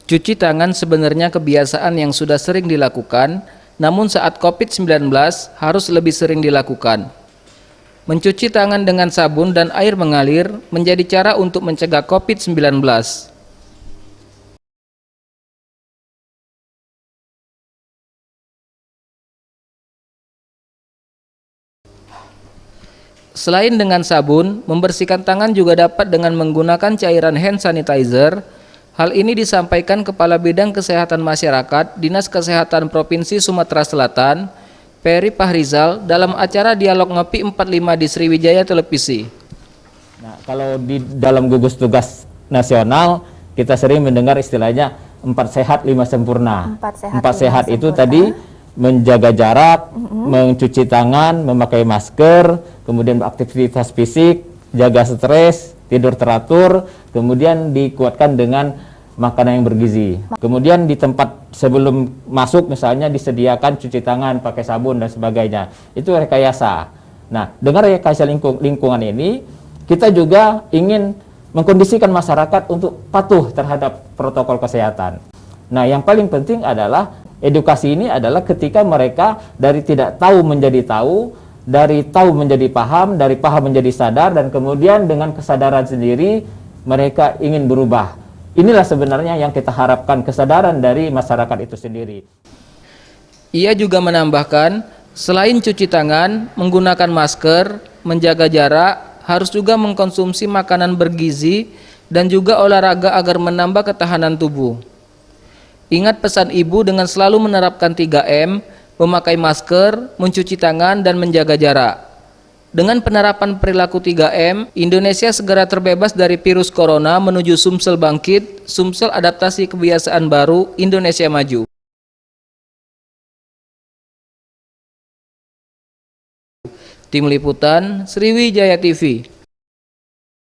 Cuci tangan sebenarnya kebiasaan yang sudah sering dilakukan, namun saat COVID-19 harus lebih sering dilakukan. Mencuci tangan dengan sabun dan air mengalir menjadi cara untuk mencegah COVID-19. Selain dengan sabun, membersihkan tangan juga dapat dengan menggunakan cairan hand sanitizer. Hal ini disampaikan Kepala Bidang Kesehatan Masyarakat Dinas Kesehatan Provinsi Sumatera Selatan, Peri Fahrizal, dalam acara Dialog Ngopi 45 di Sriwijaya Televisi. Nah, kalau di dalam gugus tugas nasional kita sering mendengar istilahnya 4 sehat 5 sempurna. 4 sehat itu tadi menjaga jarak, mencuci tangan, memakai masker, kemudian beraktivitas fisik, jaga stres, tidur teratur, kemudian dikuatkan dengan makanan yang bergizi. Kemudian di tempat sebelum masuk misalnya disediakan cuci tangan pakai sabun dan sebagainya. Itu rekayasa. Nah, dengan rekayasa lingkungan ini kita juga ingin mengkondisikan masyarakat untuk patuh terhadap protokol kesehatan. Nah, yang paling penting adalah edukasi ini adalah ketika mereka dari tidak tahu menjadi tahu, dari tahu menjadi paham, dari paham menjadi sadar, dan kemudian dengan kesadaran sendiri mereka ingin berubah. Inilah sebenarnya yang kita harapkan, kesadaran dari masyarakat itu sendiri. Ia juga menambahkan, selain cuci tangan, menggunakan masker, menjaga jarak, harus juga mengkonsumsi makanan bergizi dan juga olahraga agar menambah ketahanan tubuh. Ingat pesan ibu dengan selalu menerapkan 3M, memakai masker, mencuci tangan, dan menjaga jarak. Dengan penerapan perilaku 3M, Indonesia segera terbebas dari virus corona menuju Sumsel bangkit, Sumsel adaptasi kebiasaan baru, Indonesia maju. Tim Liputan, Sriwijaya TV.